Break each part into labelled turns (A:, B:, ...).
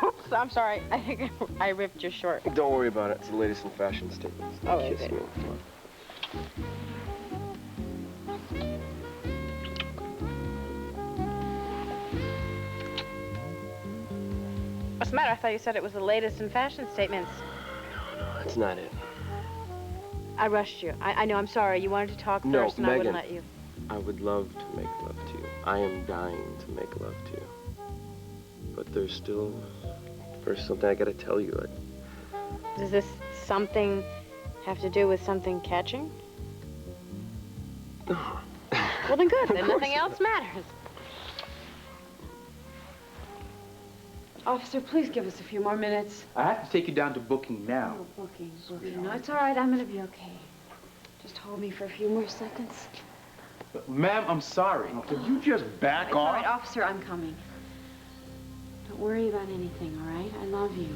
A: Oops, I'm sorry. I think I ripped your short.
B: Don't worry about it. It's the latest in fashion statements.
A: Oh,
B: Kiss
A: is it?
B: me. Come on.
A: What's the matter? I thought you said it was the latest in fashion statements.
B: No, that's not it.
A: I rushed you. I know, I'm sorry. You wanted to talk
B: No,
A: first and
B: Megan,
A: I wouldn't let you.
B: I would love to make love to you. I am dying to make love to you. But there's something I gotta tell you.
A: Does this something have to do with something catching?
B: No.
A: Well, then good. Then nothing else matters.
C: Officer, please give us a few more minutes.
D: I have to take you down to booking now.
C: Oh, booking. No, it's all right. I'm going to be okay. Just hold me for a few more seconds.
D: Ma'am, I'm sorry. Could you just back
C: It's
D: off?
C: all right, officer, I'm coming. Don't worry about anything, all right? I love you.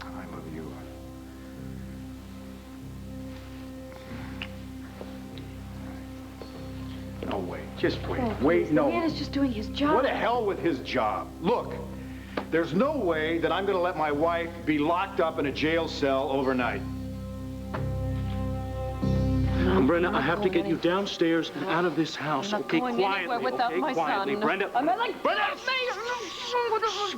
D: I love you. No, wait. Just wait.
C: Oh,
D: Wait,
C: please.
D: no.
C: The man is just doing his job.
E: What the hell with his job? Look, there's no way that I'm going to let my wife be locked up in a jail cell overnight.
F: Brenda, I have to get you downstairs and out of this house.
C: I'm not
F: Okay,
C: going
F: quietly.
C: anywhere without
F: Okay,
C: my
F: quietly.
C: son.
F: Brenda.
C: I'm not like
F: Brenda.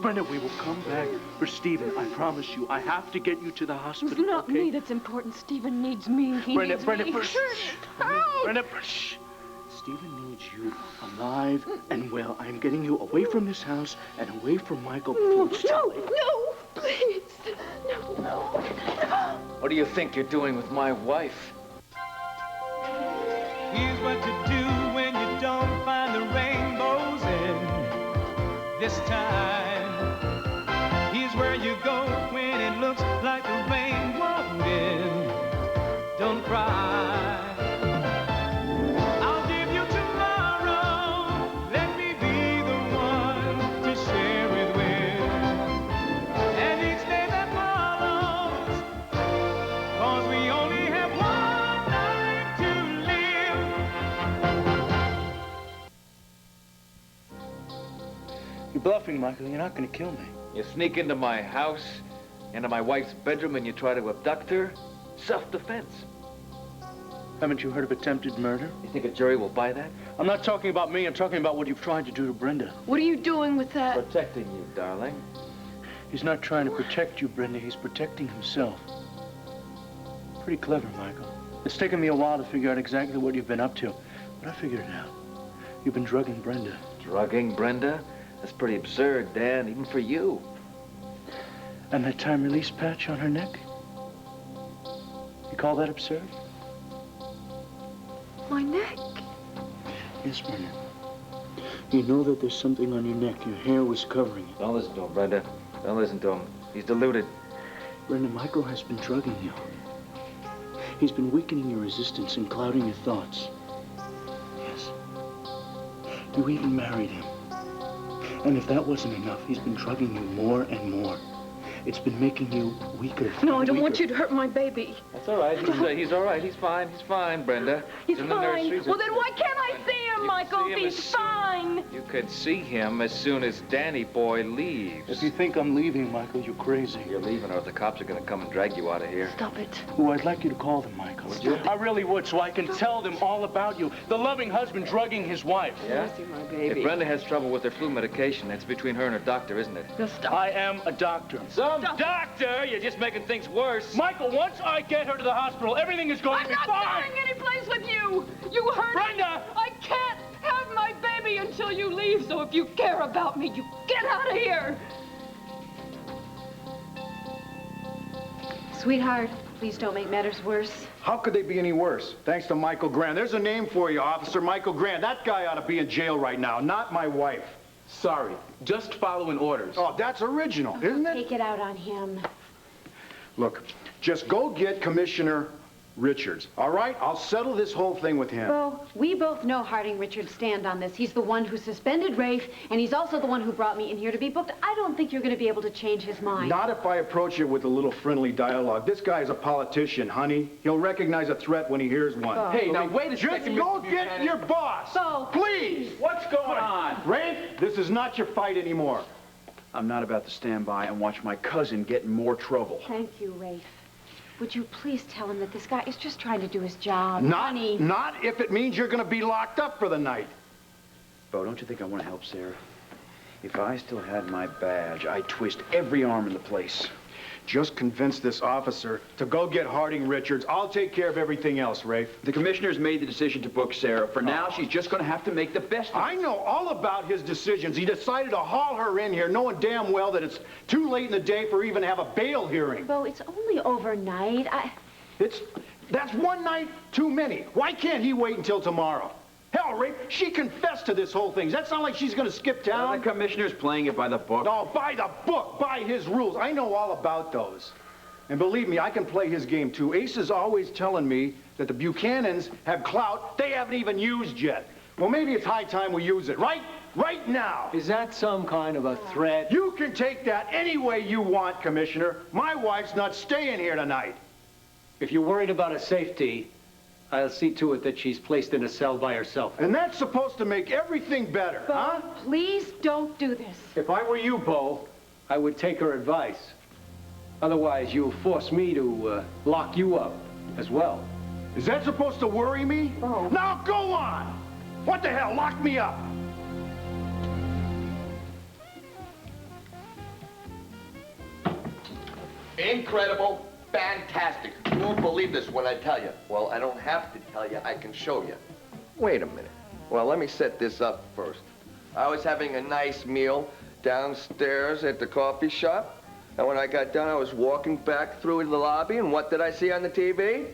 F: Brenda, we will come back for Stephen. I promise you. I have to get you to the hospital.
C: It's not
F: okay?
C: me that's important. Stephen needs me. He
F: Brenda,
C: needs
F: Brenda,
C: me.
F: shh. Brenda, shh. Stephen needs you alive and well. I am getting you away from this house and away from Michael.
C: No, please. No.
G: What do you think you're doing with my wife?
H: Here's what to do when you don't find the rainbows in this time. Here's where you go when it looks like the rain won't end. Don't cry. I'll give you tomorrow. Let me be the one to share it with. And each day that follows, 'cause we only have one life to live.
F: You're bluffing, Michael. You're not going to kill me.
G: You sneak into my house, into my wife's bedroom, and you try to abduct her? Self-defense.
F: Haven't you heard of attempted murder?
G: You think a jury will buy that?
F: I'm not talking about me. I'm talking about what you've tried to do to Brenda.
C: What are you doing with that?
G: Protecting you, darling.
F: He's not trying to protect you, Brenda. He's protecting himself. Pretty clever, Michael. It's taken me a while to figure out exactly what you've been up to, but I figured it out. You've been drugging Brenda.
G: Drugging Brenda? That's pretty absurd, Dan, even for you.
F: And that time release patch on her neck? You call that absurd?
C: My neck.
F: Yes, Brenda. You know that there's something on your neck. Your hair was covering it.
G: Don't listen to him, Brenda. Don't listen to him. He's deluded.
F: Brenda, Michael has been drugging you. He's been weakening your resistance and clouding your thoughts. Yes. You even married him. And if that wasn't enough, he's been drugging you more and more. It's been making you weaker.
C: No, I don't want you to hurt my baby.
G: That's all right. He's all right. He's fine. He's fine, Brenda.
C: He's
G: in the
C: fine.
G: nursery.
C: Well, then why can't I see him,
G: You
C: Michael?
G: see him
C: He's
G: as soon-
C: fine.
G: You could see him as soon as Danny boy leaves.
F: If you think I'm leaving, Michael, you're crazy.
G: You're leaving, or the cops are going to come and drag you out of here.
C: Stop it.
F: Oh, I'd like you to call them, Michael.
G: Would you?
F: I really would, so I can tell them all about you. The loving husband drugging his wife.
G: Yeah?
C: I see my baby.
G: If Brenda has trouble with her flu medication, that's between her and her doctor, isn't it?
C: Just stop.
F: I am a doctor.
G: Some doctor? You're just making things worse.
F: Michael, once I get her to the hospital, everything is going
C: I'm
F: to be
C: not
F: fine.
C: going any place with you. You heard
F: Brenda!
C: me. I can't have my baby until you leave, so if you care about me, you get out of here.
A: Sweetheart, please don't make matters worse.
E: How could they be any worse? Thanks to Michael Grande. There's a name for you, Officer Michael Grande. That guy ought to be in jail right now, not my wife.
D: Sorry. Just following orders.
E: Oh, that's original, isn't it?
A: Take it out on him.
E: Look, just go get Commissioner Richards, all right? I'll settle this whole thing with him.
A: Well, we both know Harding Richards' stand on this. He's the one who suspended Rafe, and he's also the one who brought me in here to be booked. I don't think you're going to be able to change his mind.
E: Not if I approach it with a little friendly dialogue. This guy's a politician, honey. He'll recognize a threat when he hears one.
A: Bo.
D: Hey, now wait a
E: Just
D: second,
E: go
D: Mr.
E: get
D: Buchanan.
E: your boss.
A: Bo,
E: Please.
D: What's going on?
E: Rafe, this is not your fight anymore.
D: I'm not about to stand by and watch my cousin get in more trouble.
A: Thank you, Rafe. Would you please tell him that this guy is just trying to do his job?
E: Not
A: Honey.
E: if it means you're gonna be locked up for the night.
D: Bo, don't you think I want to help Sarah? If I still had my badge, I'd twist every arm in the place.
E: Just convince this officer to go get Harding Richards. I'll take care of everything else, Rafe.
D: The commissioner's made the decision to book Sarah. For now, she's just going to have to make the best of it.
E: I know all about his decisions. He decided to haul her in here, knowing damn well that it's too late in the day for even to have a bail hearing.
A: Bo, it's only overnight.
E: That's one night too many. Why can't he wait until tomorrow? Hell, Rafe, she confessed to this whole thing. Does that sound like she's going to skip town?
D: The commissioner's playing it by the book.
E: No, by the book, by his rules. I know all about those. And believe me, I can play his game too. Ace is always telling me that the Buchanans have clout they haven't even used yet. Well, maybe it's high time we use it, right? Right now.
F: Is that some kind of a threat?
E: You can take that any way you want, Commissioner. My wife's not staying here tonight.
F: If you're worried about her safety, I'll see to it that she's placed in a cell by herself.
E: And that's supposed to make everything better,
A: Bo,
E: huh?
A: please don't do this.
F: If I were you, Bo, I would take her advice. Otherwise, you'll force me to lock you up as well.
E: Is that supposed to worry me?
A: Bo.
E: Now go on! What the hell? Lock me up!
B: Incredible. Fantastic. You won't believe this when I tell you. Well, I don't have to tell you. I can show you. Wait a minute. Well, let me set this up first. I was having a nice meal downstairs at the coffee shop. And when I got done, I was walking back through the lobby, and what did I see on the TV?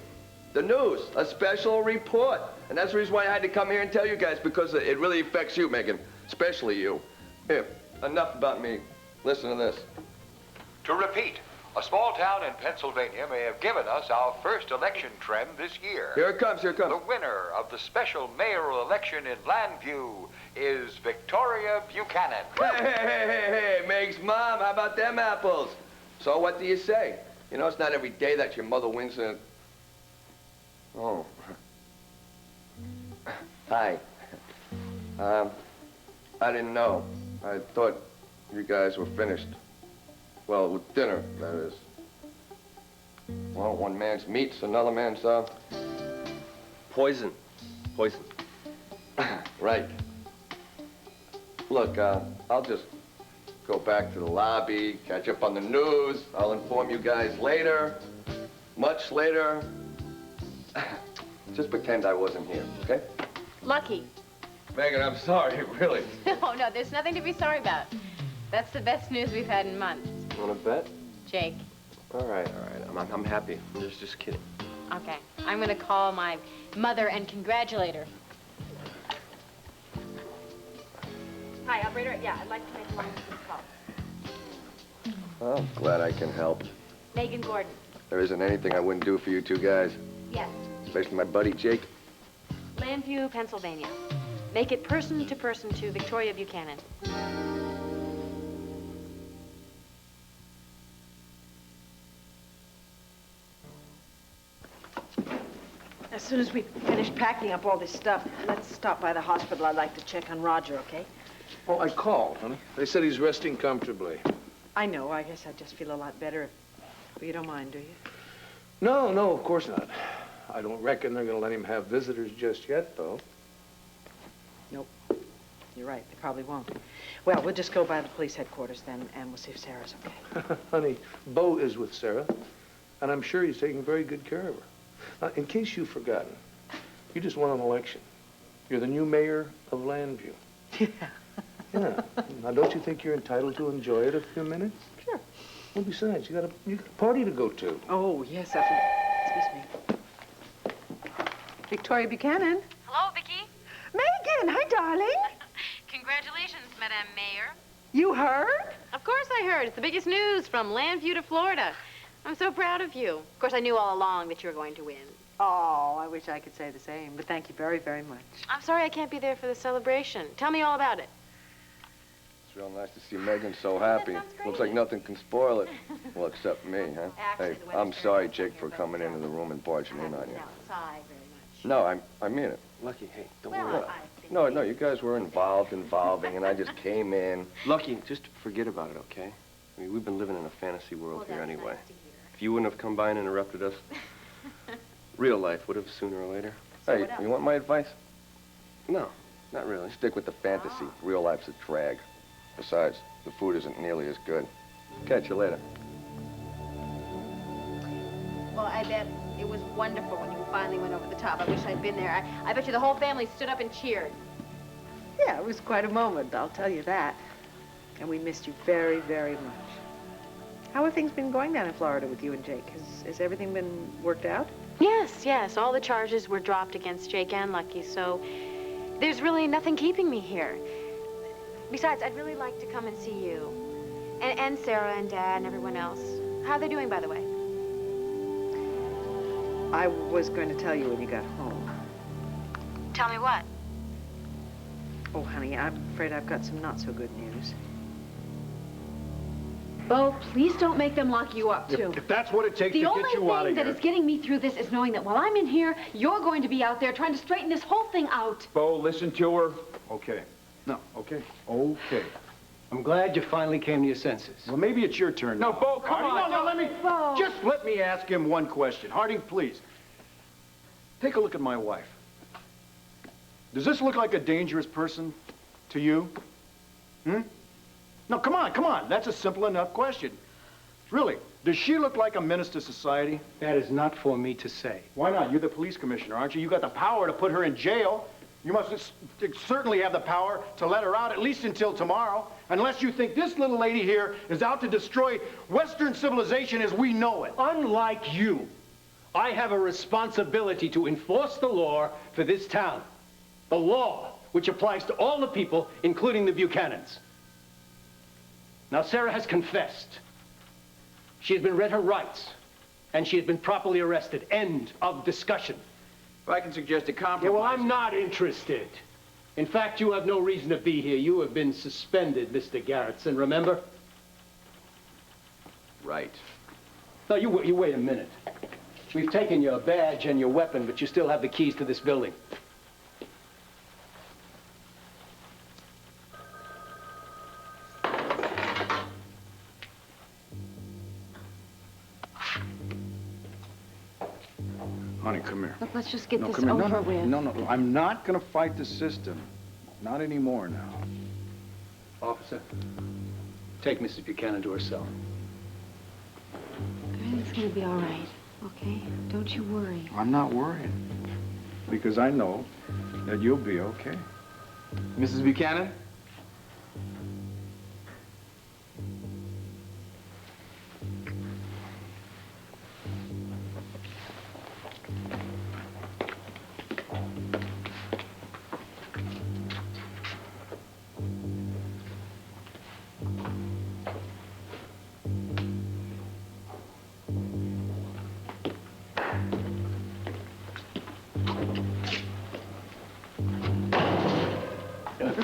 B: The news, a special report. And that's the reason why I had to come here and tell you guys, because it really affects you, Megan, especially you. Here, enough about me. Listen to this.
I: To repeat, a small town in Pennsylvania may have given us our first election trend this year.
B: Here it comes, here it comes.
I: The winner of the special mayoral election in Llanview is Victoria Buchanan.
B: Hey, Meg's mom, how about them apples? So what do you say? You know, it's not every day that your mother wins a... Oh. Hi. I didn't know. I thought you guys were finished. Well, with dinner, that is. Well, one man's meat's another man's, poison. Poison. Right. Look, I'll just go back to the lobby, catch up on the news. I'll inform you guys later, much later. Just pretend I wasn't here, okay?
J: Lucky.
B: Megan, I'm sorry, really.
J: Oh, no, there's nothing to be sorry about. That's the best news we've had in months.
B: Want to bet?
J: Jake.
B: All right. I'm happy. I'm just kidding.
J: Okay. I'm gonna call my mother and congratulate her. Hi, operator. Yeah, I'd like to make a long-distance call.
B: Well, I'm glad I can help.
J: Megan Gordon.
B: There isn't anything I wouldn't do for you two guys.
J: Yes.
B: Especially my buddy, Jake.
J: Llanview, Pennsylvania. Make it person to Victoria Buchanan.
K: As soon as we finish packing up all this stuff, let's stop by the hospital. I'd like to check on Roger, okay?
L: Well, I called, honey. They said he's resting comfortably.
K: I know. I guess I'd just feel a lot better if you don't mind, do you?
L: No, of course not. I don't reckon they're going to let him have visitors just yet, though.
K: Nope. You're right. They probably won't. Well, we'll just go by the police headquarters then, and we'll see if Sarah's okay.
L: Honey, Bo is with Sarah, and I'm sure he's taking very good care of her. Now, in case you've forgotten, you just won an election. You're the new mayor of Llanview.
K: Yeah.
L: Yeah. Now, don't you think you're entitled to enjoy it a few minutes?
K: Sure.
L: Well, besides, you got a party to go to.
K: Oh, yes, excuse me. Victoria Buchanan.
J: Hello, Viki.
K: Megan, hi, darling.
J: Congratulations, Madame Mayor.
K: You heard?
J: Of course I heard. It's the biggest news from Llanview to Florida. I'm so proud of you. Of course, I knew all along that you were going to win.
K: Oh, I wish I could say the same, but thank you very, very much.
J: I'm sorry I can't be there for the celebration. Tell me all about it.
B: It's real nice to see Megan so happy. Looks like nothing can spoil it. Well, except me, huh?
J: Actually,
B: Hey,
J: the weather's
B: I'm
J: very
B: sorry,
J: nice
B: Jake,
J: out
B: for
J: here,
B: coming
J: but,
B: into the room and barging in on you.
J: outside very much.
B: No, I mean it.
L: Lucky, hey, don't
J: Well,
L: worry.
J: I think
B: No, you guys were involving, and I just came in.
M: Lucky, just forget about it, okay? I mean, we've been living in a fantasy world here anyway. If you wouldn't have come by and interrupted us, real life would have sooner or later.
B: Hey, you want my advice?
M: No, not really.
B: Stick with the fantasy. Real life's a drag. Besides, the food isn't nearly as good. Catch you later.
J: Well, I bet it was wonderful when you finally went over the top. I wish I'd been there. I bet you the whole family stood up and cheered.
K: Yeah, it was quite a moment, I'll tell you that. And we missed you very, very much. How have things been going down in Florida with you and Jake? Has everything been worked out?
J: Yes. All the charges were dropped against Jake and Lucky, so there's really nothing keeping me here. Besides, I'd really like to come and see you. And Sarah and Dad and everyone else. How are they doing, by the way?
K: I was going to tell you when you got home.
J: Tell me what?
K: Oh, honey, I'm afraid I've got some not so good news.
A: Bo, please don't make them lock you up, too.
E: If that's what it takes to get you out of here.
A: The only thing that is getting me through this is knowing that while I'm in here, you're going to be out there trying to straighten this whole thing out.
E: Bo, listen to her. Okay. No, okay. Okay.
N: I'm glad you finally came to your senses.
E: Well, maybe it's your turn now.
N: No, Bo, come on.
E: No, let me ask him one question. Harding, please. Take a look at my wife. Does this look like a dangerous person to you? No, come on. That's a simple enough question. Really, does she look like a menace to society?
N: That is not for me to say.
E: Why not? You're the police commissioner, aren't you? You got the power to put her in jail. You must certainly have the power to let her out, at least until tomorrow, unless you think this little lady here is out to destroy Western civilization as we know it.
N: Unlike you, I have a responsibility to enforce the law for this town. The law, which applies to all the people, including the Buchanans. Now, Sarah has confessed. She has been read her rights, and she has been properly arrested. End of discussion.
D: If I can suggest a compromise...
N: Yeah, well, I'm not interested. In fact, you have no reason to be here. You have been suspended, Mr. Garrettson, remember?
D: Right.
N: No, you wait a minute. We've taken your badge and your weapon, but you still have the keys to this building.
E: Honey, come here.
A: Look, let's just get this
E: come here.
A: over with.
E: No. I'm not going to fight the system. Not anymore now.
N: Officer, take Mrs. Buchanan to her cell.
A: Everything's going to be all right, okay? Don't you worry.
E: I'm not worried. Because I know that you'll be okay.
M: Mrs. Buchanan?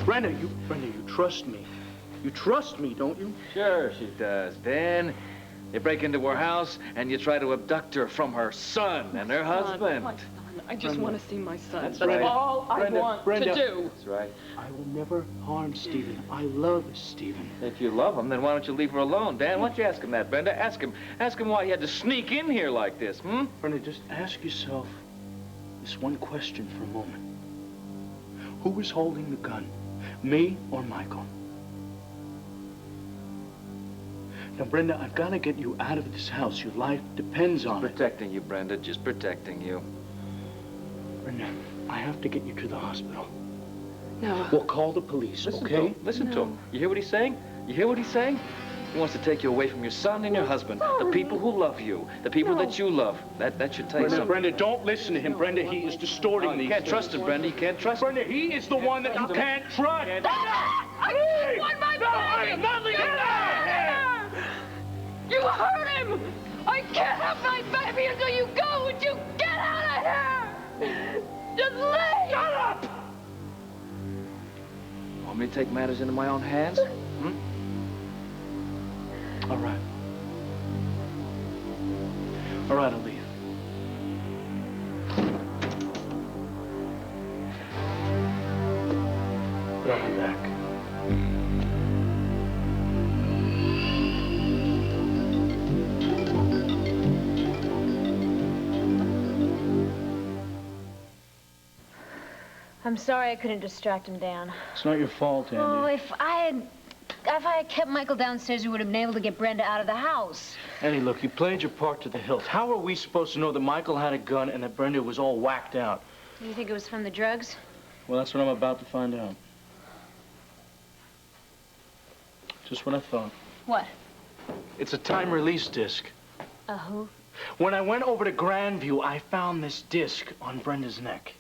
F: Brenda, you trust me. You trust me, don't you?
G: Sure she does, Dan. You break into her house and you try to abduct her from her son and her husband.
C: My son. I just want to see my son.
G: That's
C: That's
G: right.
C: all I want to do.
G: That's right.
F: I will never harm Stephen. I love Stephen.
G: If you love him, then why don't you leave her alone? Dan, why don't you ask him that, Brenda? Ask him why he had to sneak in here like this,
F: Brenda, just ask yourself this one question for a moment. Who was holding the gun? Me or Michael? Now, Brenda, I've got to get you out of this house. Your life depends on it.
G: Protecting you, Brenda, just protecting you.
F: Brenda, I have to get you to the hospital.
C: No.
F: We'll call the police, okay?
G: Listen to him. You hear what he's saying? You hear what he's saying? He wants to take you away from your son and your husband, the people who love you, the people that you love. That should tell you something.
F: Brenda, don't listen to him. Brenda, he is distorting these.
G: You can't trust him, Brenda. You can't trust him.
F: Brenda, he is the one that you can't trust.
C: I want my baby! Get out of here! You hurt him! I can't have my baby until you go! Would you get out of here? Just leave! Shut up!
G: Want me to take matters into my own hands?
F: All right. All right, I'll leave. Put it on my back.
A: I'm sorry I couldn't distract him, Dan.
F: It's not your fault, Andy.
A: Oh, if I had kept Michael downstairs, we would have been able to get Brenda out of the house.
F: Andy, look, you played your part to the hilt. How are we supposed to know that Michael had a gun and that Brenda was all whacked out?
A: You think it was from the drugs?
F: Well, that's what I'm about to find out. Just what I thought.
A: What?
F: It's a time release disc.
A: Who?
F: When I went over to Grandview, I found this disc on Brenda's neck.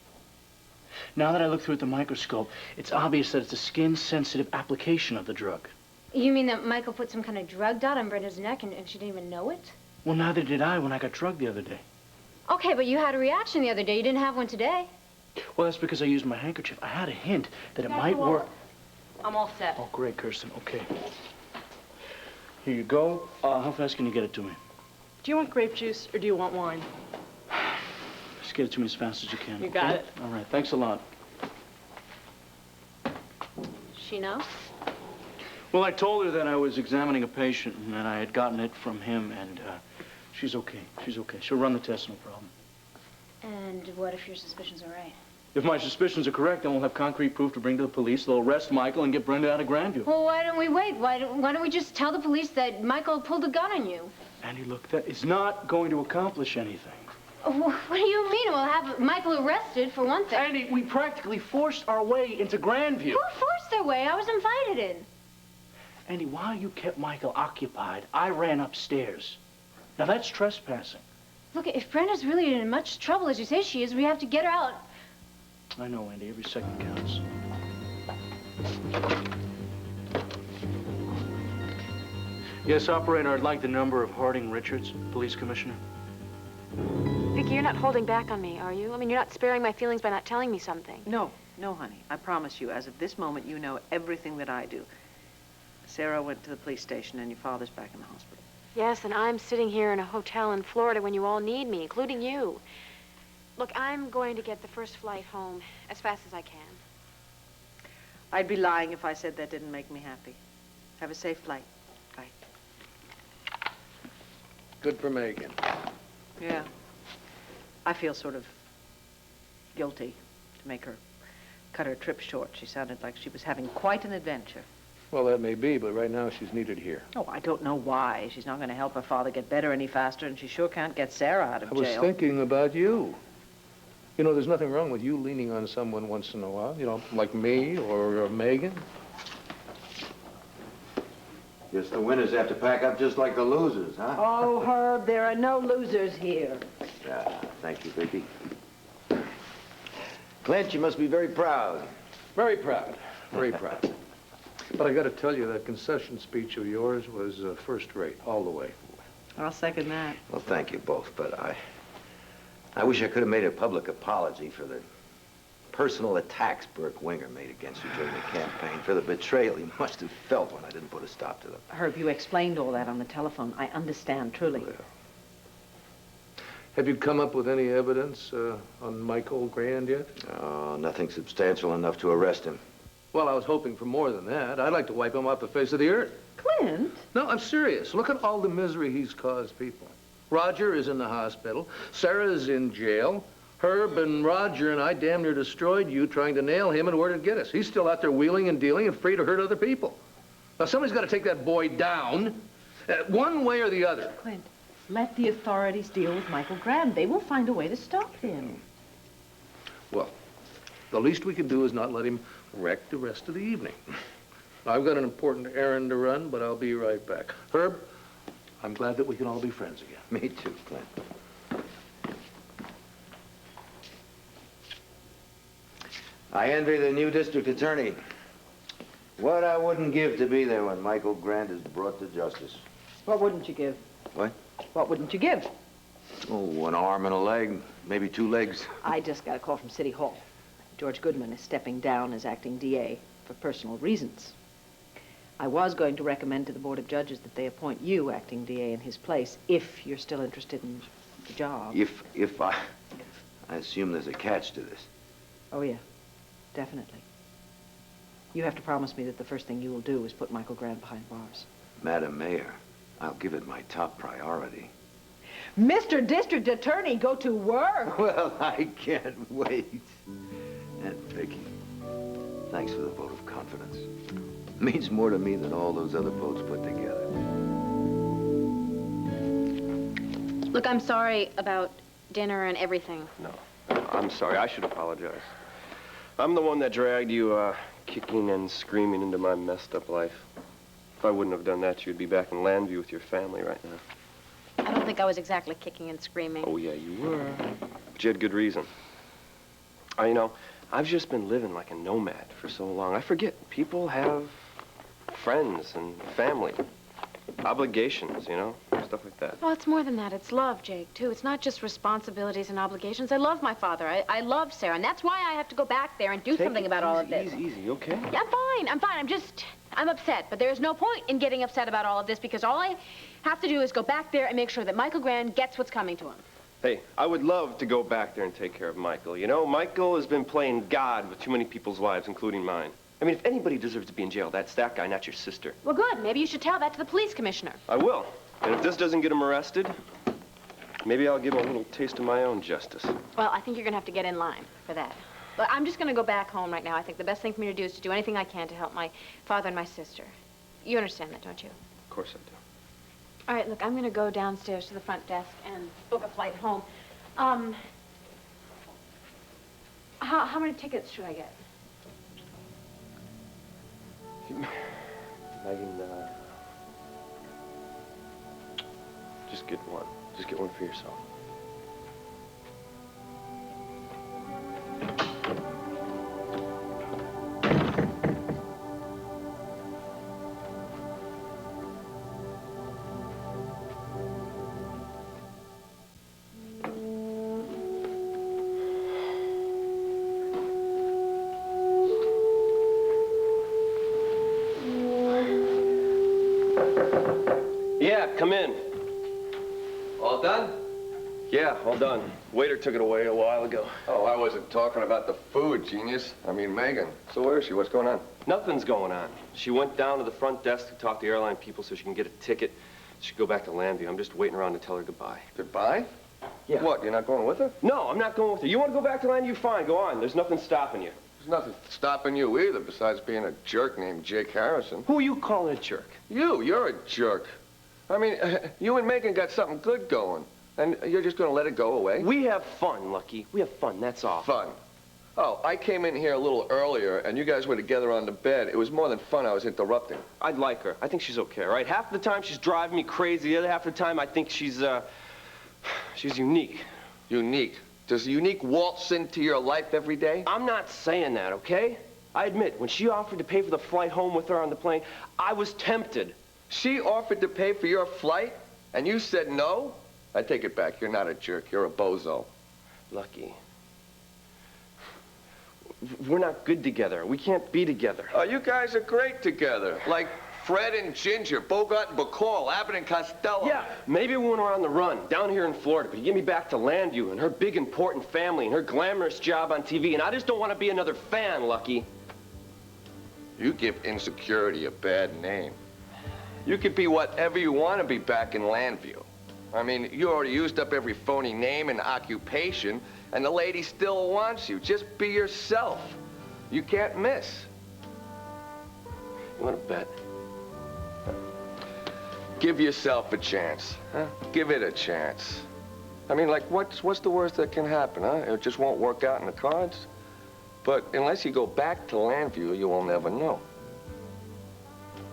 F: Now that I look through it with the microscope, it's obvious that it's a skin-sensitive application of the drug.
A: You mean that Michael put some kind of drug dot on Brenda's neck and she didn't even know it?
F: Well, neither did I when I got drugged the other day.
A: Okay, but you had a reaction the other day. You didn't have one today.
F: Well, that's because I used my handkerchief. I had a hint that it might work.
A: I'm all set.
F: Oh, great, Kirsten. Okay. Here you go. How fast can you get it to me?
O: Do you want grape juice or do you want wine?
F: Just get it to me as fast as you can.
O: You got it.
F: All right. Thanks a lot.
A: She know?
F: Well, I told her that I was examining a patient and that I had gotten it from him, and she's okay. She's okay. She'll run the test, no problem.
A: And what if your suspicions are right?
F: If my suspicions are correct, then we'll have concrete proof to bring to the police. They'll arrest Michael and get Brenda out of Grandview.
A: Well, why don't we wait? Why don't we just tell the police that Michael pulled a gun on you?
F: Andy, look, that is not going to accomplish anything.
A: What do you mean? We'll have Michael arrested, for one thing.
F: Andy, we practically forced our way into Grandview.
A: Who forced their way? I was invited in.
F: Andy, while you kept Michael occupied, I ran upstairs. Now, that's trespassing.
A: Look, if Brenda's really in much trouble, as you say she is, we have to get her out.
F: I know, Andy. Every second counts. Yes, operator, I'd like the number of Harding Richards, police commissioner.
J: Viki, you're not holding back on me, are you? I mean, you're not sparing my feelings by not telling me something.
K: No, honey. I promise you, as of this moment, you know everything that I do. Sarah went to the police station and your father's back in the hospital.
J: Yes, and I'm sitting here in a hotel in Florida when you all need me, including you. Look, I'm going to get the first flight home as fast as I can.
K: I'd be lying if I said that didn't make me happy. Have a safe flight. Bye.
L: Good for Megan.
K: Yeah. I feel sort of guilty to make her cut her trip short. She sounded like she was having quite an adventure.
L: Well, that may be, but right now she's needed here.
K: Oh, I don't know why. She's not going to help her father get better any faster, and she sure can't get Sarah out of jail.
L: I was thinking about you. You know, there's nothing wrong with you leaning on someone once in a while, you know, like me or Megan.
D: Guess the winners have to pack up just like the losers, huh?
P: Oh, Herb, there are no losers here.
D: Yeah, thank you, Viki. Clint, you must be very proud.
L: Very proud. Very proud. But I got to tell you, that concession speech of yours was first rate, all the way.
K: I'll second that.
D: Well, thank you both, but I wish I could have made a public apology for the personal attacks Burke Winger made against you during the campaign, for the betrayal he must have felt when I didn't put a stop to them.
K: Herb, you explained all that on the telephone. I understand, truly.
L: Well, have you come up with any evidence on Michael Grande yet?
D: Oh, nothing substantial enough to arrest him.
L: Well, I was hoping for more than that. I'd like to wipe him off the face of the earth.
K: Clint?
L: No, I'm serious. Look at all the misery he's caused people. Roger is in the hospital. Sarah's in jail. Herb and Roger and I damn near destroyed you trying to nail him and where to get us. He's still out there wheeling and dealing and free to hurt other people. Now, somebody's got to take that boy down, one way or the other.
K: Clint, let the authorities deal with Michael Grande. They will find a way to stop him.
L: Well, the least we can do is not let him wreck the rest of the evening. I've got an important errand to run, but I'll be right back. Herb, I'm glad that we can all be friends again.
D: Me too, Clint. I envy the new district attorney. What I wouldn't give to be there when Michael Grande is brought to justice.
P: What wouldn't you give?
D: What?
P: What wouldn't you give?
D: Oh, an arm and a leg, maybe 2 legs.
K: I just got a call from City Hall. George Goodman is stepping down as acting DA for personal reasons. I was going to recommend to the Board of Judges that they appoint you acting DA in his place, if you're still interested in the job.
D: If I assume there's a catch to this.
K: Oh, yeah, definitely. You have to promise me that the first thing you will do is put Michael Grande behind bars.
D: Madam Mayor, I'll give it my top priority.
P: Mr. District Attorney, go to work.
D: Well, I can't wait. And Viki, thanks for the vote of confidence. It means more to me than all those other votes put together.
J: Look, I'm sorry about dinner and everything.
M: No, I'm sorry. I should apologize. I'm the one that dragged you, kicking and screaming into my messed up life. If I wouldn't have done that, you'd be back in Llanview with your family right now.
J: I don't think I was exactly kicking and screaming.
M: Oh, yeah, you were. But you had good reason. You know, I've just been living like a nomad for so long. I forget people have friends and family, obligations, you know, stuff like that.
J: Well, it's more than that. It's love, Jake, too. It's not just responsibilities and obligations. I love my father. I love Sarah, and that's why I have to go back there and do something about all of this.
M: Easy, okay?
J: Yeah, I'm fine. I'm upset. But there's no point in getting upset about all of this because all I have to do is go back there and make sure that Michael Grande gets what's coming to him.
M: Hey, I would love to go back there and take care of Michael. You know, Michael has been playing God with too many people's lives, including mine. I mean, if anybody deserves to be in jail, that's that guy, not your sister.
J: Well, good. Maybe you should tell that to the police commissioner.
M: I will. And if this doesn't get him arrested, maybe I'll give him a little taste of my own justice.
J: Well, I think you're going to have to get in line for that. But I'm just going to go back home right now. I think the best thing for me to do is to do anything I can to help my father and my sister. You understand that, don't you?
M: Of course I do.
J: All right, look, I'm going to go downstairs to the front desk and book a flight home. How many tickets should I get?
M: Megan, just get one. Just get one for yourself. Yeah, come in.
B: All done?
M: Yeah, all done. Waiter took it away a while ago.
B: Oh, I wasn't talking about the food, genius. I mean, Megan. So where is she? What's going on?
M: Nothing's going on. She went down to the front desk to talk to the airline people so she can get a ticket. She can go back to Llanview. I'm just waiting around to tell her goodbye.
B: Goodbye?
M: Yeah.
B: What, you're not going with her?
M: No, I'm not going with her. You want to go back to Llanview? Fine, go on. There's nothing stopping you.
B: There's nothing stopping you either, besides being a jerk named Jake Harrison.
M: Who are you calling a jerk?
B: You're a jerk. I mean, you and Megan got something good going, and you're just going to let it go away?
M: We have fun, Lucky. We have fun, that's all.
B: Fun? Oh, I came in here a little earlier, and you guys were together on the bed. It was more than fun. I was interrupting.
M: I'd like her. I think she's okay, all right? Half the time she's driving me crazy. The other half of the time I think she's unique.
B: Unique? Does unique waltz into your life every day?
M: I'm not saying that, okay? I admit, when she offered to pay for the flight home with her on the plane, I was tempted.
B: She offered to pay for your flight, and you said no? I take it back. You're not a jerk. You're a bozo.
M: Lucky. We're not good together. We can't be together.
B: Oh, you guys are great together. Like Fred and Ginger, Bogart and Bacall, Abbott and Costello.
M: Yeah, maybe when we're on the run, down here in Florida, but you get me back to Llanview and her big important family and her glamorous job on TV, and I just don't want to be another fan, Lucky.
B: You give insecurity a bad name. You could be whatever you want to be back in Llanview. I mean, you already used up every phony name and occupation, and the lady still wants you. Just be yourself. You can't miss.
M: You want to bet?
B: Give yourself a chance, huh? Give it a chance. I mean, like, what's the worst that can happen, huh? It just won't work out in the cards. But unless you go back to Llanview, you will never know.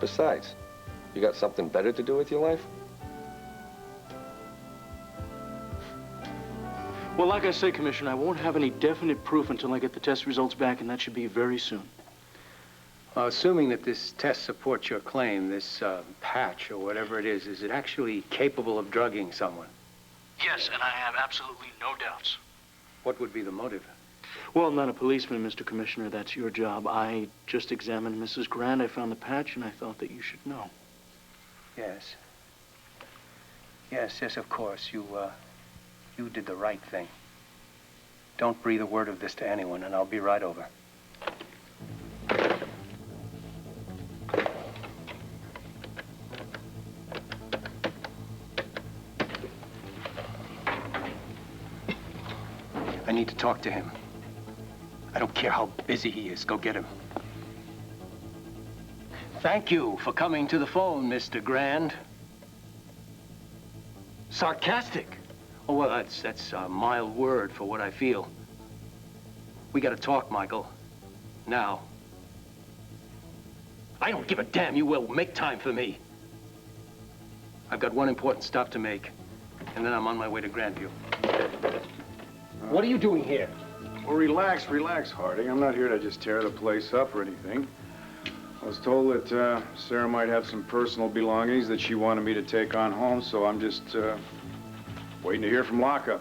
B: Besides, you got something better to do with your life?
F: Well, like I say, Commissioner, I won't have any definite proof until I get the test results back, and that should be very soon.
N: Assuming that this test supports your claim, this patch or whatever it is it actually capable of drugging someone?
F: Yes, and I have absolutely no doubts.
N: What would be the motive?
F: Well, I'm not a policeman, Mr. Commissioner. That's your job. I just examined Mrs. Grande. I found the patch, and I thought that you should know.
N: Yes. Yes, of course. You did the right thing. Don't breathe a word of this to anyone, and I'll be right over. need to talk to him. I don't care how busy he is. Go get him. Thank you for coming to the phone, Mr. Grande. Sarcastic? Oh, well, that's a mild word for what I feel. We gotta talk, Michael. Now. I don't give a damn. You will make time for me. I've got one important stop to make, and then I'm on my way to Llanview. What are you doing here?
E: Well, relax, Harding. I'm not here to just tear the place up or anything. I was told that Sarah might have some personal belongings that she wanted me to take on home, so I'm just waiting to hear from lockup.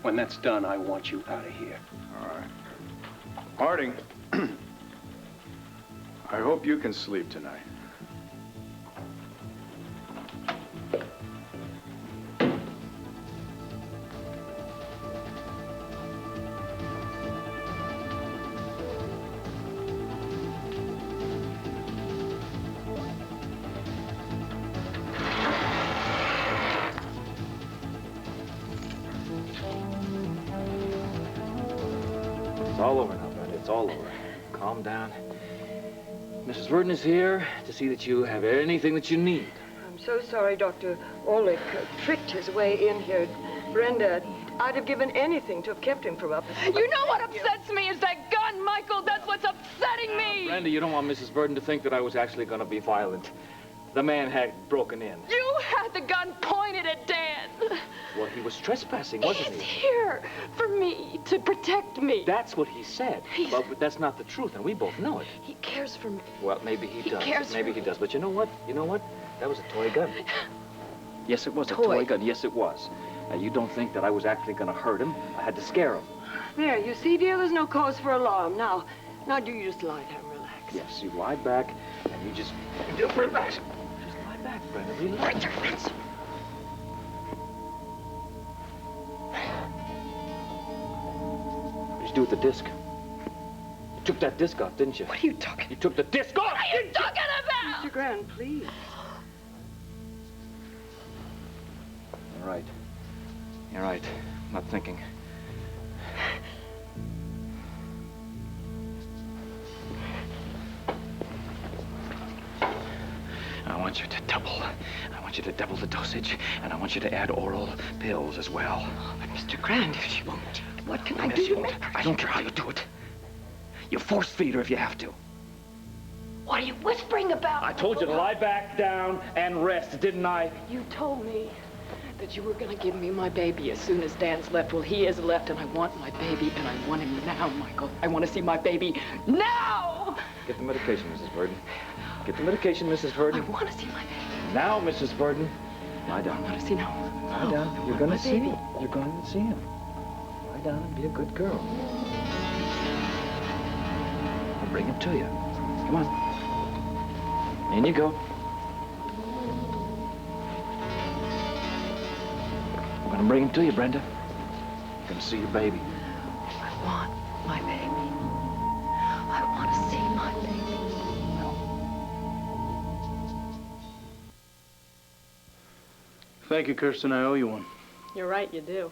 N: When that's done, I want you out of here.
E: All right. Harding, I hope you can sleep tonight.
G: It's all over now, Brenda. It's all over. Calm down. Mrs. Verdon is here to see that you have anything that you need.
Q: I'm so sorry Dr. Orlick tricked his way in here. Brenda, I'd have given anything to have kept him from up.
C: You know what upsets me is that gun, Michael. That's what's upsetting me.
G: Brenda, you don't want Mrs. Verdon to think that I was actually going to be violent. The man had broken in.
C: You had the gun pointed at Dan.
G: Well, he was trespassing, wasn't
C: He's
G: he?
C: here for me, to protect me.
G: That's what he said. But that's not the truth, and we both know it.
C: He cares for me.
G: Well, maybe he does.
C: cares
G: Maybe
C: for
G: he does. But you know what? You know what? That was a toy gun. Yes, it was a toy gun. Yes, it was. Now, you don't think that I was actually going to hurt him. I had to scare him.
Q: There, you see, dear, there's no cause for alarm. Now do you just lie down, relax.
G: Yes, you lied back, and you just relax. Just lie back, Brenda. Relax.
C: Break your fence.
G: What did you do with the disc? You took that disc off, didn't you?
C: What are you talking?
G: You took the disc off!
C: What are you talking about?
Q: Mr. Grande, please.
G: You're right. You're right. I'm not thinking. I want you to double. I want you to double the dosage, and I want you to add oral pills as well.
C: But Mr. Grande, she won't. What can I
G: Yes,
C: do
G: she
C: to
G: won't.
C: make her?
G: I don't care how you do it. You force feed her if you have to.
C: What are you whispering about?
G: I told you to lie back down and rest, didn't I?
C: You told me that you were going to give me my baby as soon as Dan's left. Well, he has left, and I want my baby, and I want him now, Michael. I want to see my baby now!
G: Get the medication, Mrs. Verdon. Get the medication, Mrs. Verdon.
C: I want to see my baby.
G: Now, Mrs. Verdon. Lie down.
C: I want to see now.
G: Lie down. You're going to see him. You're going to see him. Lie down and be a good girl. I'll bring him to you. Come on. In you go. I'm going to bring him to you, Brenda. You're going to see your baby.
C: I want my baby. I want to see my baby.
F: Thank you, Kirsten. I owe you one.
O: You're right, you do.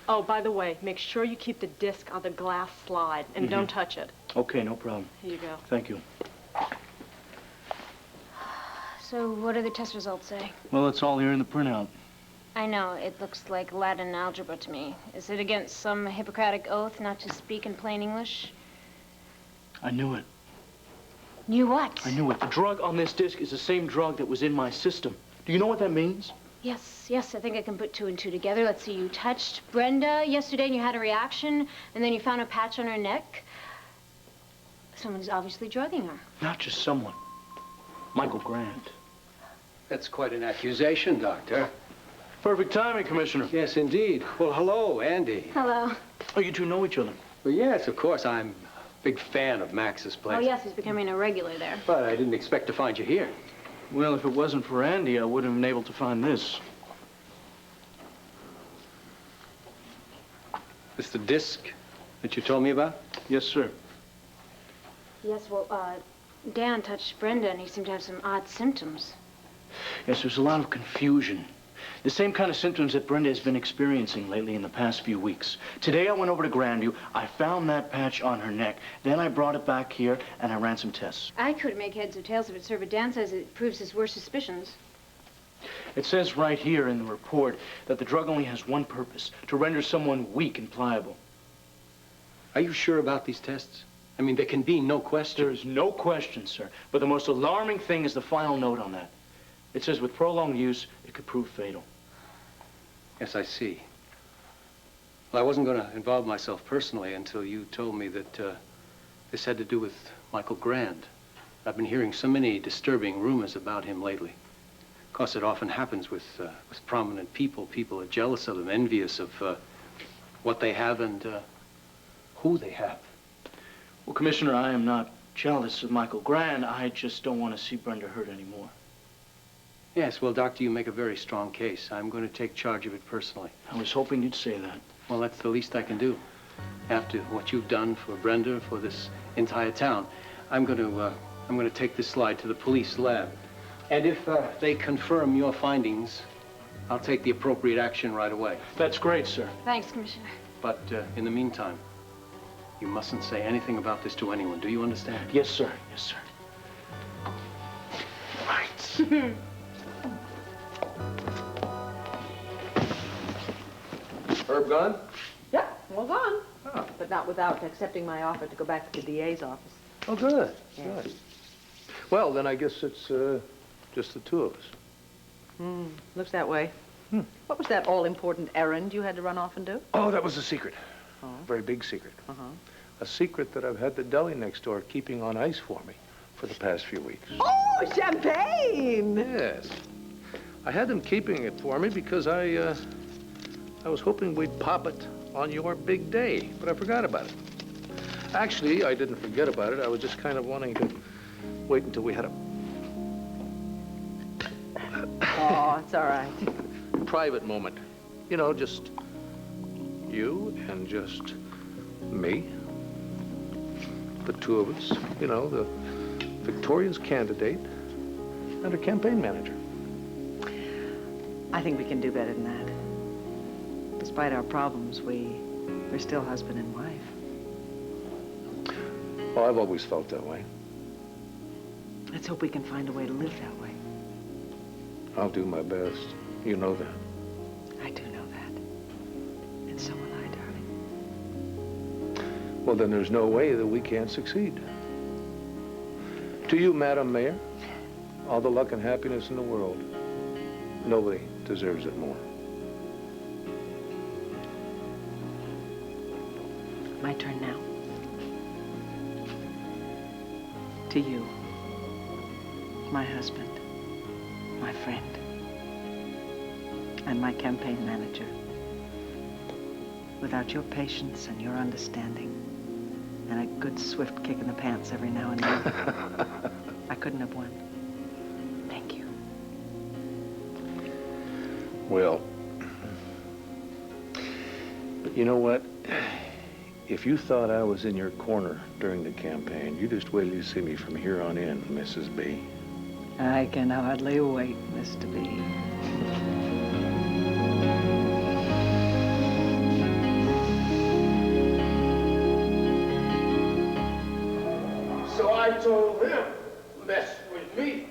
O: Oh, by the way, make sure you keep the disc on the glass slide and don't touch it.
F: Okay, no problem.
O: Here you go.
F: Thank you.
J: So what do the test results say?
F: Well, it's all here in the printout.
J: I know, it looks like Latin algebra to me. Is it against some Hippocratic oath not to speak in plain English?
F: I knew it.
J: Knew what?
F: I knew it. The drug on this disc is the same drug that was in my system. Do you know what that means?
J: Yes, I think I can put two and two together. Let's see, you touched Brenda yesterday and you had a reaction, and then you found a patch on her neck. Someone's obviously drugging her.
F: Not just someone. Michael Grande.
N: That's quite an accusation, Doctor.
F: Perfect timing, Commissioner.
N: Yes, indeed. Well, hello, Andy.
J: Hello.
F: Oh, you two know each other?
N: Well, yes, of course. I'm a big fan of Max's place.
J: Oh, yes, he's becoming a regular there.
N: But I didn't expect to find you here.
F: Well, if it wasn't for Andy, I wouldn't have been able to find this.
N: This the disc that you told me about?
F: Yes, sir.
J: Yes, well, Dan touched Brenda and he seemed to have some odd symptoms.
F: Yes, there's a lot of confusion. The same kind of symptoms that Brenda has been experiencing lately in the past few weeks. Today I went over to Grandview, I found that patch on her neck, then I brought it back here and I ran some tests.
A: I couldn't make heads or tails of it, sir, but Dan says it proves his worst suspicions.
F: It says right here in the report that the drug only has one purpose, to render someone weak and pliable.
N: Are you sure about these tests? I mean, there can be no question.
F: There is no question, sir. But the most alarming thing is the final note on that. It says with prolonged use, it could prove fatal.
N: Yes, I see. Well, I wasn't going to involve myself personally until you told me that this had to do with Michael Grande. I've been hearing so many disturbing rumors about him lately. Of course, it often happens with prominent people. People are jealous of them, envious of what they have and who they have.
F: Well, Commissioner, I am not jealous of Michael Grande. I just don't want to see Brenda hurt anymore.
N: Yes, well, Doctor, you make a very strong case. I'm going to take charge of it personally.
F: I was hoping you'd say that.
N: Well, that's the least I can do. After what you've done for Brenda, for this entire town, I'm going to take this slide to the police lab. And if they confirm your findings, I'll take the appropriate action right away.
F: That's great, sir.
A: Thanks, Commissioner.
N: But in the meantime, you mustn't say anything about this to anyone. Do you understand?
F: Yes, sir. Yes, sir. Right.
L: Herb gone?
K: Yeah, all gone. Oh. But not without accepting my offer to go back to the DA's office.
L: Oh, good.
K: Yeah.
L: Good. Well, then I guess it's just the two of us.
K: Looks that way. What was that all-important errand you had to run off and do?
L: Oh, that was a secret. Oh. A very big secret. A secret that I've had the deli next door keeping on ice for me for the past few weeks.
K: Oh, champagne!
L: Yes. I had them keeping it for me because I was hoping we'd pop it on your big day, but I forgot about it. Actually, I didn't forget about it. I was just kind of wanting to wait until we had a...
K: Oh, it's all right.
L: private moment. You know, just you and just me. The two of us. You know, the victorious candidate and a campaign manager.
K: I think we can do better than that. Despite our problems, we're still husband and wife.
L: Oh, I've always felt that way.
K: Let's hope we can find a way to live that way.
L: I'll do my best. You know that.
K: I do know that. And so will I, darling.
L: Well, then there's no way that we can't succeed. To you, Madam Mayor, all the luck and happiness in the world. Nobody deserves it more.
K: My turn now. To you, my husband, my friend, and my campaign manager. Without your patience and your understanding, and a good swift kick in the pants every now and then, I couldn't have won. Thank you.
L: Well, but you know what? If you thought I was in your corner during the campaign, you just wait till you see me from here on in, Mrs. B.
K: I can hardly wait, Mr. B.
H: So I told him, mess with me,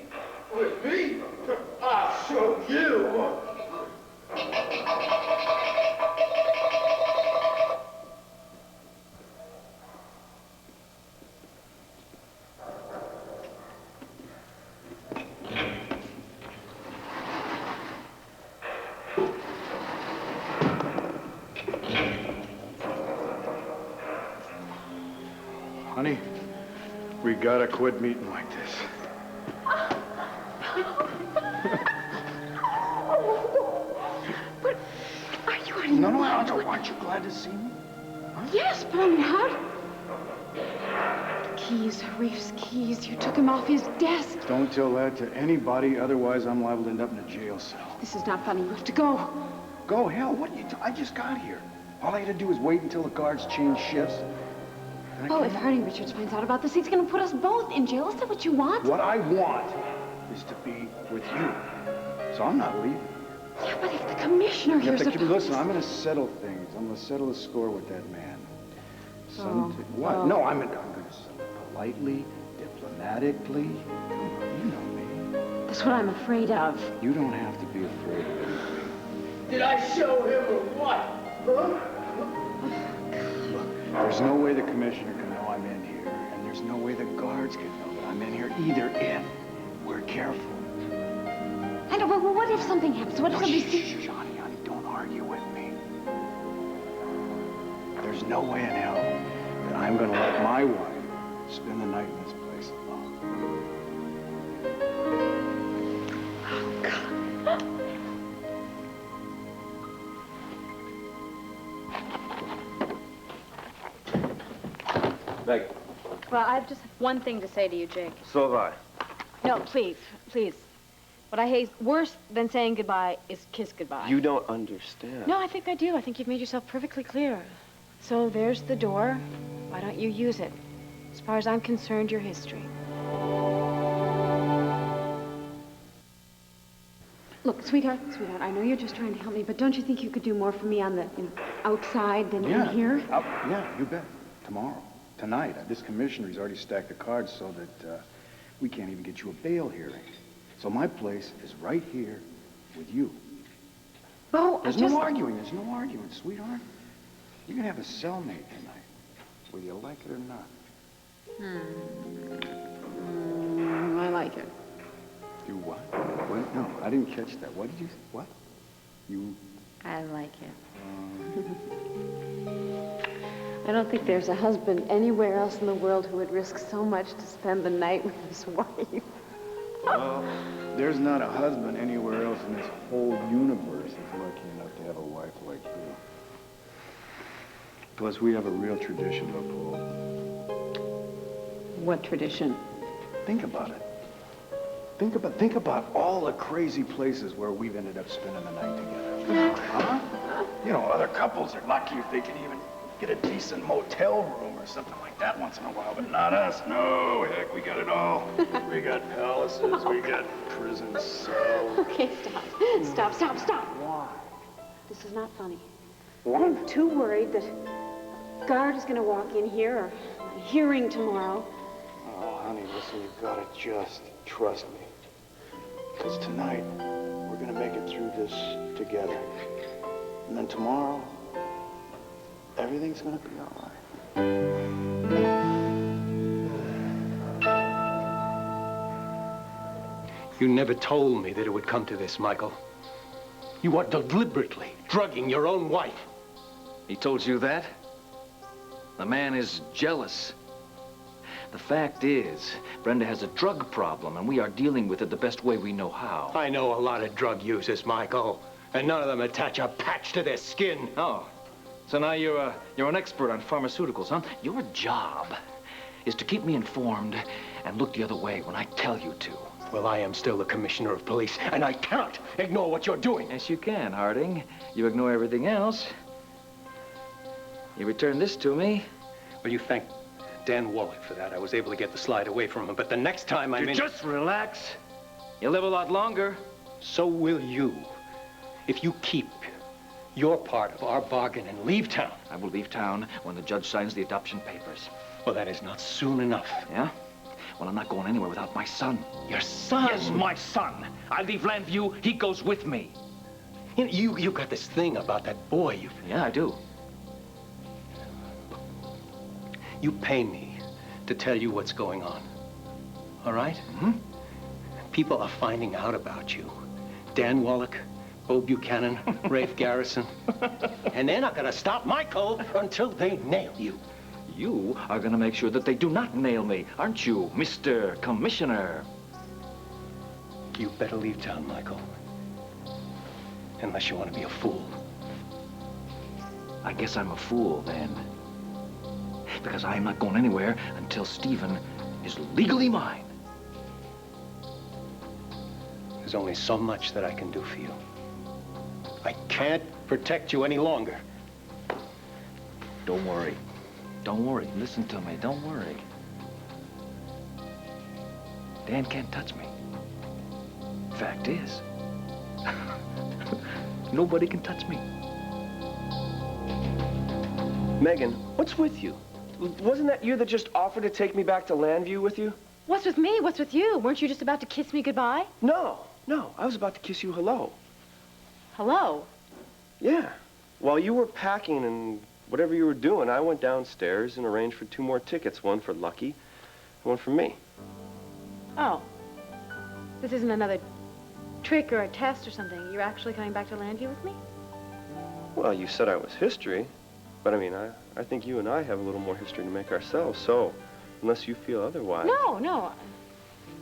H: I'll show you.
E: Honey, we gotta quit meeting like this.
A: But are you
E: No, aren't you glad to see me?
A: Yes, but I'm not. Keys, Reef's keys. You took him off his desk.
E: Don't tell that to anybody, otherwise I'm liable to end up in a jail cell.
A: This is not funny. You have to go.
E: Go? Hell, what I just got here. All I had to do was wait until the guards change shifts.
A: Oh, if Harding Richards finds out about this, he's going to put us both in jail. Is that what you want?
E: What I want is to be with you. So I'm not leaving.
A: Yeah, but if the commissioner
E: Yeah,
A: hears
E: but
A: about
E: listen,
A: this-
E: I'm gonna settle things. I'm gonna settle the score with that man. What?
A: oh.
E: No, I'm gonna settle it politely, diplomatically. Come on, you know me.
A: That's what I'm afraid of.
E: You don't have to be afraid of anything.
N: Did I show him or what? Huh?
E: There's no way the commissioner can know I'm in here, and there's no way the guards can know that I'm in here either if we're careful.
A: I know, but what if something happens? What if somebody sees...
E: Shh, honey, don't argue with me. There's no way in hell that I'm gonna let my wife spend the night in this place alone.
A: Oh, God.
M: Meg,
J: Well, I just have one thing to say to you, Jake.
M: so have I.
J: No, please, please. What I hate worse than saying goodbye is kiss goodbye.
M: You don't understand.
J: No, I think I do. I think you've made yourself perfectly clear. So there's the door. Why don't you use it? As far as I'm concerned, your history.
A: Look, sweetheart, I know you're just trying to help me, but don't you think you could do more for me on the, outside than in here?
E: Yeah, you bet. Tomorrow. Tonight. This commissioner's already stacked the cards so that we can't even get you a bail hearing. So my place is right here with you.
A: Bo,
E: There's no arguing, sweetheart. You can have a cellmate tonight, whether you like it or not.
A: I like it.
E: You what? What? No, I didn't catch that. What did you say? What? You...
A: I like it. I don't think there's a husband anywhere else in the world who would risk so much to spend the night with his wife.
E: Well, there's not a husband anywhere else in this whole universe who's lucky enough to have a wife like you. Plus, we have a real tradition to uphold.
A: What tradition?
E: Think about it. Think about all the crazy places where we've ended up spending the night together. Huh? You know, other couples are lucky if they can even get a decent motel room or something like that once in a while, but not us. No, heck, we got it all. We got palaces, we got prison cells.
A: Okay, stop.
E: Why?
A: This is not funny. I'm too worried that a guard is going to walk in here or a hearing tomorrow.
E: Oh, honey, listen, you've got to just trust me. Because tonight, we're going to make it through this together. And then tomorrow, everything's going to be all right.
N: You never told me that it would come to this, Michael. You are deliberately drugging your own wife.
G: He told you that? The man is jealous. The fact is, Brenda has a drug problem, and we are dealing with it the best way we know how.
N: I know a lot of drug users, Michael, and none of them attach a patch to their skin.
G: Oh, so now you're an expert on pharmaceuticals, huh? Your job is to keep me informed and look the other way when I tell you to.
N: Well, I am still the commissioner of police, and I cannot ignore what you're doing.
G: Yes, you can, Harding. You ignore everything else. You return this to me.
N: Well, you thank Dan Wallach for that. I was able to get the slide away from him, but the next time I'm in...
G: Just relax. You'll live a lot longer.
N: So will you, if you keep your part of our bargain and leave town.
G: I will leave town when the judge signs the adoption papers.
N: Well, that is not soon enough.
G: Yeah? Well, I'm not going anywhere without my son.
N: Your son?
G: Yes, my son. I leave Llanview, he goes with me.
N: You got this thing about that boy.
G: Yeah, I do.
N: You pay me to tell you what's going on. All right?
G: Mm-hmm.
N: People are finding out about you. Dan Wallach, Bo Buchanan, Rafe Garrison. And they're not gonna stop Michael until they nail you.
G: You are gonna make sure that they do not nail me, aren't you, Mr. Commissioner?
N: You better leave town, Michael. Unless you want to be a fool.
G: I guess I'm a fool, then. Because I am not going anywhere until Stephen is legally mine.
N: There's only so much that I can do for you. I can't protect you any longer.
G: Don't worry. Don't worry. Listen to me. Don't worry. Dan can't touch me. Fact is, Nobody can touch me.
M: Megan, what's with you? Wasn't that you that just offered to take me back to Llanview with you?
J: What's with me? What's with you? Weren't you just about to kiss me goodbye?
M: No. I was about to kiss you hello.
J: Hello?
M: Yeah. While you were packing and whatever you were doing, I went downstairs and arranged for 2 more tickets, one for Lucky and one for me.
J: Oh. This isn't another trick or a test or something. You're actually coming back to Llanview with me?
M: Well, you said I was history, but I mean, I think you and I have a little more history to make ourselves, so unless you feel otherwise.
J: No.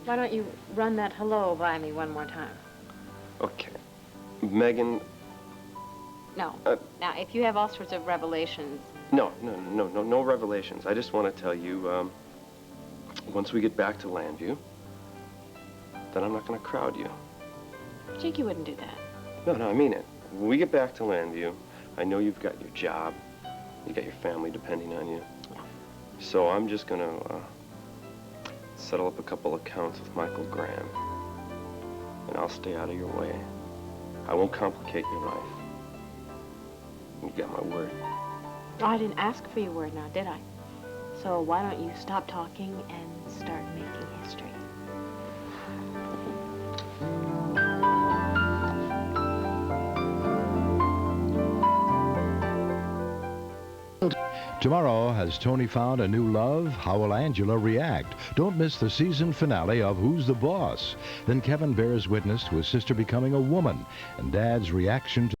J: Why don't you run that hello by me one more time?
M: Okay. Megan.
J: No. Now, if you have all sorts of revelations...
M: No revelations. I just want to tell you, once we get back to Llanview, then I'm not going to crowd you.
J: Jake, you wouldn't do that.
M: No, I mean it. When we get back to Llanview, I know you've got your job. You got your family depending on you. So I'm just going to settle up a couple accounts with Michael Grande. And I'll stay out of your way. I won't complicate your life. You got my word.
J: Oh, I didn't ask for your word now, did I? So why don't you stop talking and start making history?
R: Tomorrow, has Tony found a new love? How will Angela react? Don't miss the season finale of Who's the Boss? Then Kevin bears witness to his sister becoming a woman, and Dad's reaction to